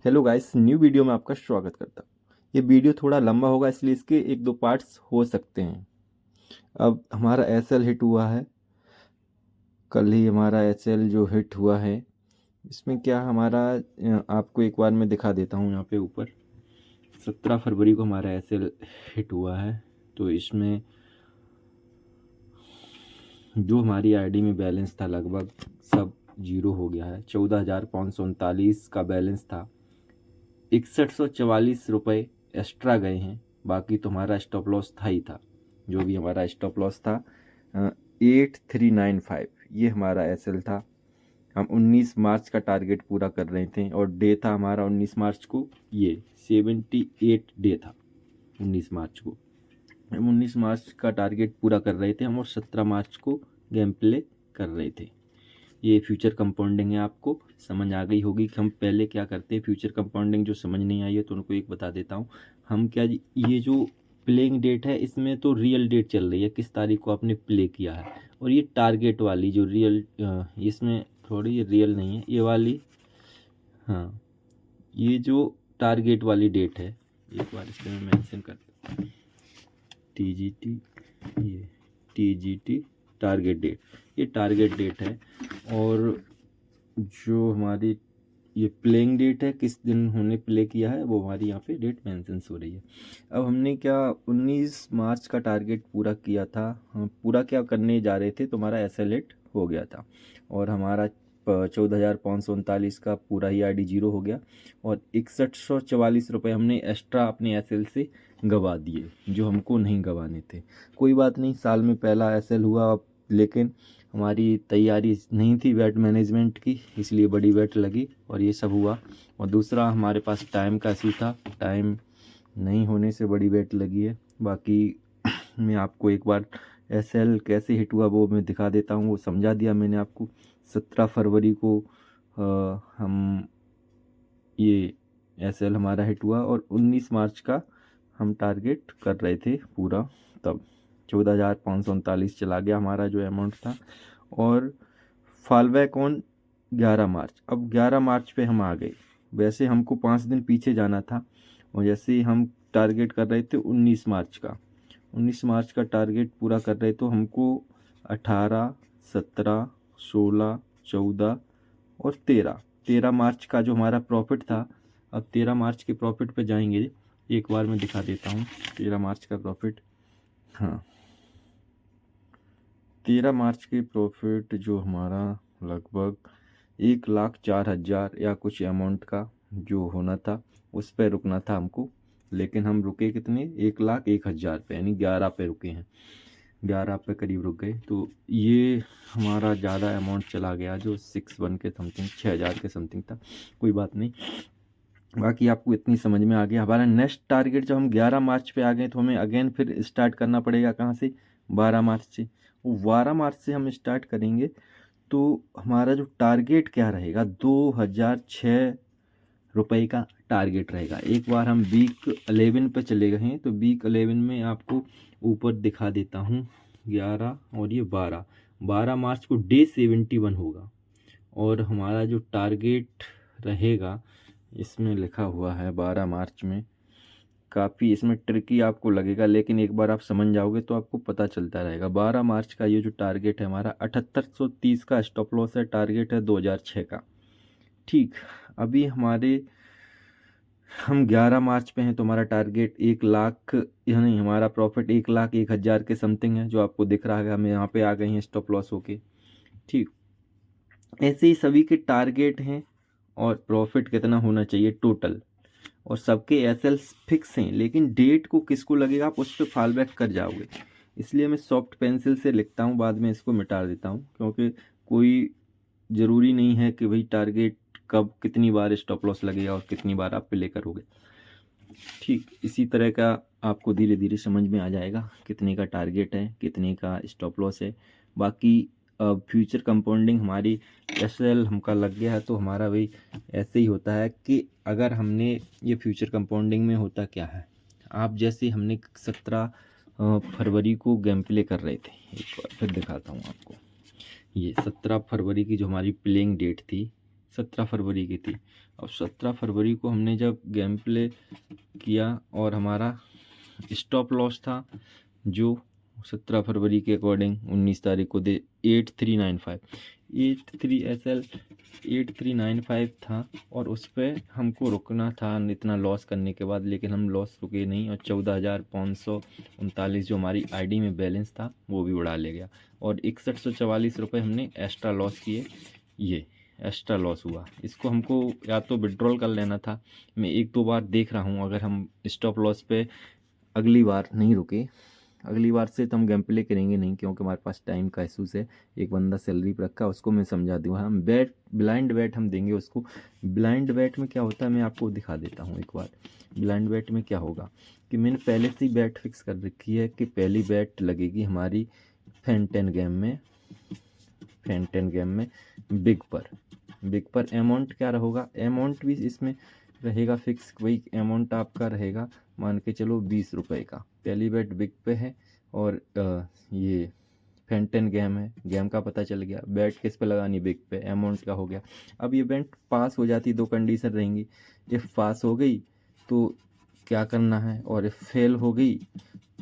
Hello guys, new video में आपका स्वागत करता हूँ। ये वीडियो थोड़ा लंबा होगा इसलिए इसके एक दो पार्ट्स हो सकते हैं। अब हमारा एसएल हिट हुआ है, कल ही हमारा एसएल जो हिट हुआ है इसमें क्या हमारा आपको एक बार मैं दिखा देता हूँ। यहाँ पे ऊपर 17 फरवरी को हमारा एसएल हिट हुआ है। तो इसमें जो हमारी आईडी में बैलेंस था लगभग सब जीरो हो गया है। 14,539 का बैलेंस था, 6144 रुपये एक्स्ट्रा गए हैं। बाकी तो हमारा स्टॉप लॉस था ही था, जो भी हमारा स्टॉप लॉस था 8395, ये हमारा एसएल था। हम 19 मार्च का टारगेट पूरा कर रहे थे और डे था हमारा 19 मार्च को, ये 78 डे था 19 मार्च को। हम 19 मार्च का टारगेट पूरा कर रहे थे हम, और 17 मार्च को गेम प्ले कर रहे थे। ये फ्यूचर कंपाउंडिंग है, आपको समझ आ गई होगी कि हम पहले क्या करते हैं। फ्यूचर कंपाउंडिंग जो समझ नहीं आई है तो उनको एक बता देता हूँ। हम क्या, ये जो प्लेइंग डेट है इसमें तो रियल डेट चल रही है, किस तारीख को आपने प्ले किया है। और ये टारगेट वाली जो रियल, इसमें थोड़ी ये रियल नहीं है ये वाली, हाँ ये जो टारगेट वाली डेट है, एक बार इसमें मैं मेंशन करता हूँ TGT, ये TGT टारगेट डेट, ये टारगेट डेट है। और जो हमारी ये प्लेइंग डेट है, किस दिन हमने प्ले किया है, वो हमारी यहाँ पे डेट मेंशन हो रही है। अब हमने क्या 19 मार्च का टारगेट पूरा किया था। हम पूरा क्या करने जा रहे थे तो हमारा एसएल हो गया था, और हमारा 14,539 का पूरा ही आईडी जीरो हो गया, और 6144 रुपये हमने एक्स्ट्रा अपने एसएल से गवा दिए, जो हमको नहीं गवाने थे। कोई बात नहीं, साल में पहला एसएल हुआ, लेकिन हमारी तैयारी नहीं थी वेट मैनेजमेंट की, इसलिए बड़ी वेट लगी और ये सब हुआ। और दूसरा हमारे पास टाइम का इशू था, टाइम नहीं होने से बड़ी वेट लगी है। बाकी मैं आपको एक बार एसएल कैसे हिट हुआ वो मैं दिखा देता हूँ, वो समझा दिया मैंने आपको। 17 फरवरी को हम ये एसएल हमारा हिट हुआ, और 19 मार्च का हम टारगेट कर रहे थे पूरा, तब 14,539 चला गया हमारा जो अमाउंट था। और फॉल बैक ऑन 11 मार्च, अब 11 मार्च पे हम आ गए। वैसे हमको 5 दिन पीछे जाना था, और जैसे ही हम टारगेट कर रहे थे 19 मार्च का, 19 मार्च का टारगेट पूरा कर रहे तो हमको 18, 17, 16, 14 और 13 मार्च का जो हमारा प्रॉफिट था। अब 13 मार्च के प्रॉफिट पे जाएंगे, एक बार मैं दिखा देता हूँ 13 मार्च का प्रॉफिट। हाँ, 13 मार्च के प्रॉफिट जो हमारा लगभग 1,04,000 या कुछ अमाउंट का जो होना था, उस पर रुकना था हमको। लेकिन हम रुके कितने, 1,01,000 पे, यानी 11 पे रुके हैं, 11 पे करीब रुक गए। तो ये हमारा ज़्यादा अमाउंट चला गया, जो 6,1 के समथिंग, 6,000 के समथिंग था। कोई बात नहीं, बाकी आपको इतनी समझ में आ गया। हमारा नेक्स्ट टारगेट जब हम 11 मार्च पे आ गए तो हमें अगेन फिर स्टार्ट करना पड़ेगा, कहाँ से, 12 मार्च से। वो 12 मार्च से हम स्टार्ट करेंगे तो हमारा जो टारगेट क्या रहेगा, 2,006 रुपये का टारगेट रहेगा। एक बार हम वीक 11 पे चले गए हैं, तो वीक 11 में आपको ऊपर दिखा देता हूँ 11 और ये 12 मार्च को डे 71 होगा। और हमारा जो टारगेट रहेगा, इसमें लिखा हुआ है 12 मार्च में, काफ़ी इसमें ट्रिकी आपको लगेगा, लेकिन एक बार आप समझ जाओगे तो आपको पता चलता रहेगा। 12 मार्च का ये जो टारगेट है हमारा 7830 का स्टॉप लॉस है, टारगेट है 2006 का। ठीक, अभी हम 11 मार्च पे हैं तो हमारा टारगेट 1,00,000, यानी हमारा प्रॉफिट 1,01,000 के समथिंग है, जो आपको दिख रहा है। हम यहाँ पे आ गए हैं स्टॉप लॉस होके। ठीक, ऐसे ही सभी के टारगेट हैं और प्रॉफिट कितना होना चाहिए टोटल, और सबके एसएल फिक्स हैं, लेकिन डेट को किसको लगेगा आप उस पर फॉल बैक कर जाओगे। इसलिए मैं सॉफ्ट पेंसिल से लिखता हूँ, बाद में इसको मिटा देता हूँ, क्योंकि कोई ज़रूरी नहीं है कि भाई टारगेट कब कितनी बार स्टॉप लॉस लगेगा और कितनी बार आप प्ले करोगे। ठीक, इसी तरह का आपको धीरे धीरे समझ में आ जाएगा कितने का टारगेट है, कितने का स्टॉप लॉस है। बाकी फ्यूचर कंपाउंडिंग हमारी एसएल हमका लग गया है तो हमारा भाई ऐसे ही होता है कि अगर हमने ये फ्यूचर कंपाउंडिंग में होता क्या है, आप जैसे हमने 17 फरवरी को गेम प्ले कर रहे थे, एक बार फिर दिखाता हूँ आपको। ये 17 फरवरी की जो हमारी प्लेइंग डेट थी, 17 फरवरी की थी। अब 17 फरवरी को हमने जब गेम प्ले किया और हमारा स्टॉप लॉस था जो 17 फरवरी के अकॉर्डिंग 19 तारीख को दे 8395 SL 8395 था, और उस पर हमको रुकना था इतना लॉस करने के बाद, लेकिन हम लॉस रुके नहीं और 14,539 जो हमारी आईडी में बैलेंस था वो भी उड़ा ले गया, और 6144 रुपये हमने एक्स्ट्रा लॉस किए। ये एक्स्ट्रा लॉस हुआ, इसको हमको या तो विड्रॉल कर लेना था। मैं 1-2 बार देख रहा हूँ, अगर हम स्टॉप लॉस पे अगली बार नहीं रुके, अगली बार से तो हम गेम प्ले करेंगे नहीं, क्योंकि हमारे पास टाइम का इशूज़ है। एक बंदा सैलरी पर रखा, उसको मैं समझा दूँगा। हम बैट ब्लाइंड बैट हम देंगे उसको। ब्लाइंड बैट में क्या होता है मैं आपको दिखा देता हूँ एक बार। ब्लाइंड बैट में क्या होगा कि मैंने पहले से ही बैट फिक्स कर रखी है कि पहली बैट लगेगी हमारी फैंटन गेम में बिग पर अमाउंट क्या रहेगा, अमाउंट भी इसमें रहेगा फिक्स। वही अमाउंट आपका रहेगा, मान के चलो 20 रुपये का। पहली बैट बिग पे है और ये फैंटन गेम है, गेम का पता चल गया। बैट किस पे लगानी, बिग पे। अमाउंट का हो गया। अब ये बैट पास हो जाती, 2 कंडीशन रहेंगी। इफ़ पास हो गई तो क्या करना है, और इफ़ फेल हो गई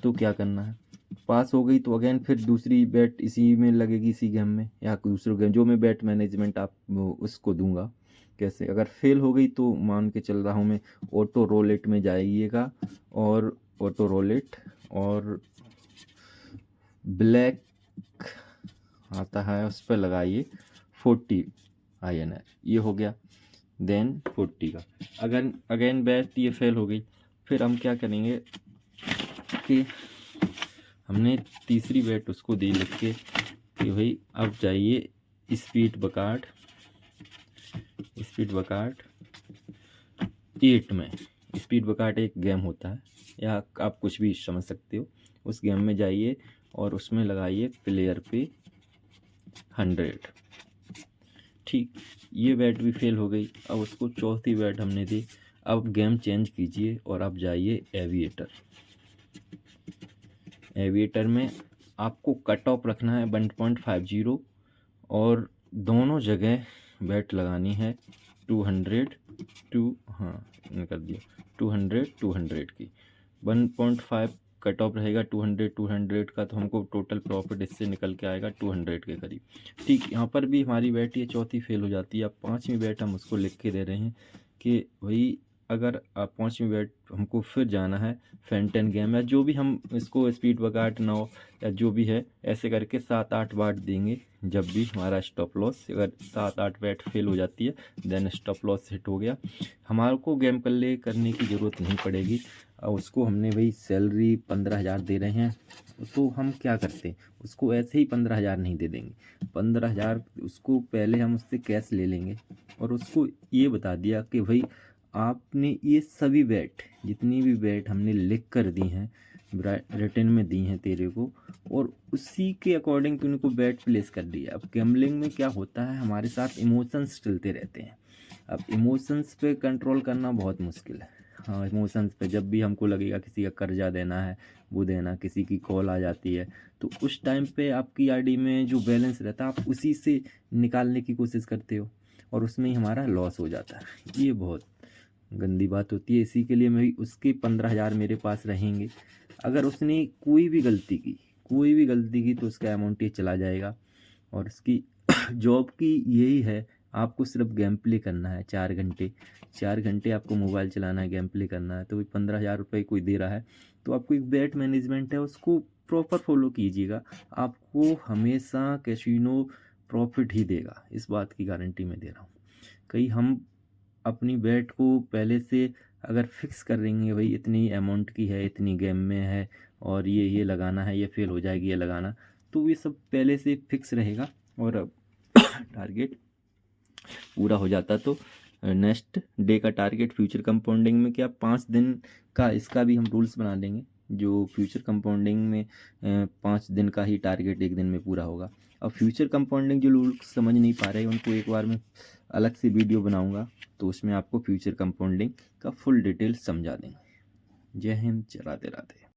तो क्या करना है। पास हो गई तो अगेन फिर दूसरी बैट इसी में लगेगी, इसी गेम में या दूसरे गेम जो मैं बैट मैनेजमेंट आप उसको दूंगा। कैसे, अगर फेल हो गई तो मान के चल रहा हूँ मैं, ऑटो रोलेट में जाइएगा, और ऑटो रोलेट और ब्लैक आता है उस पर लगाइए 40 INR, ये हो गया। देन 40 का अगर अगेन बैट ये फेल हो गई, फिर हम क्या करेंगे कि हमने तीसरी बैट उसको दे लिख के कि भाई अब जाइए स्पीड बकार्ड 8 में। स्पीड बकार्ड एक गेम होता है, या आप कुछ भी समझ सकते हो। उस गेम में जाइए और उसमें लगाइए प्लेयर पे 100। ठीक, ये बैट भी फेल हो गई। अब उसको चौथी बैट हमने दी। अब गेम चेंज कीजिए और आप जाइए एविएटर में आपको कट ऑफ रखना है 1.50, और दोनों जगह बैट लगानी है 200 कर दिया 200 की। 1.5 कट ऑफ रहेगा 200 का, तो हमको टोटल प्रॉफिट इससे निकल के आएगा 200 के करीब। ठीक, यहाँ पर भी हमारी बैट ये चौथी फेल हो जाती है। अब 5वीं बैट हम उसको लिख के दे रहे हैं कि भाई अगर आप 5वीं बैट हमको फिर जाना है फैंटन गेम, या जो भी हम इसको स्पीड बकार्ड 9 या जो भी है, ऐसे करके 7-8 बार देंगे। जब भी हमारा स्टॉप लॉस, अगर 7-8 बैट फेल हो जाती है देन स्टॉप लॉस हिट हो गया, हमारे को गेम प्ले करने की ज़रूरत नहीं पड़ेगी। और उसको हमने भाई सैलरी 15,000 दे रहे हैं, तो हम क्या करते हैं, उसको ऐसे ही 15,000 नहीं दे देंगे। 15,000 उसको पहले हम उससे कैश ले लेंगे, और उसको ये बता दिया कि भाई आपने ये सभी बैट, जितनी भी बैट हमने लिख कर दी हैं, रिटर्न में दी हैं तेरे को, और उसी के अकॉर्डिंग तूने को बैट प्लेस कर दिया। अब गैम्बलिंग में क्या होता है, हमारे साथ इमोशंस चलते रहते हैं। अब इमोशंस पे कंट्रोल करना बहुत मुश्किल है। हाँ, इमोशंस पे जब भी हमको लगेगा किसी का कर्जा देना है, वो देना, किसी की कॉल आ जाती है, तो उस टाइम पे आपकी आईडी में जो बैलेंस रहता है आप उसी से निकालने की कोशिश करते हो, और उसमें ही हमारा लॉस हो जाता है। ये बहुत गंदी बात होती है। इसी के लिए मैं उसके 15,000 मेरे पास रहेंगे। अगर उसने कोई भी गलती की तो उसका अमाउंट ये चला जाएगा। और उसकी जॉब की यही है, आपको सिर्फ गेम प्ले करना है 4 घंटे आपको मोबाइल चलाना है, गेम प्ले करना है। तो वही 15,000 रुपये कोई दे रहा है, तो आपको एक बैट मैनेजमेंट है उसको प्रॉपर फॉलो कीजिएगा, आपको हमेशा कैसीनो प्रॉफिट ही देगा। इस बात की गारंटी मैं दे रहा हूँ। कहीं हम अपनी बैट को पहले से अगर फिक्स कर देंगे, भाई इतनी अमाउंट की है, इतनी गेम में है, और ये लगाना है, ये फेल हो जाएगी ये लगाना, तो ये सब पहले से फिक्स रहेगा। और अब टारगेट पूरा हो जाता तो नेक्स्ट डे का टारगेट फ्यूचर कंपाउंडिंग में क्या 5 दिन का, इसका भी हम रूल्स बना देंगे। जो फ्यूचर कंपाउंडिंग में 5 दिन का ही टारगेट एक दिन में पूरा होगा। अब फ्यूचर कंपाउंडिंग जो लोग समझ नहीं पा रहे उनको एक बार मैं अलग से वीडियो बनाऊंगा, तो उसमें आपको फ्यूचर कंपाउंडिंग का फुल डिटेल समझा देंगे। जय हिंद, राधे राधे।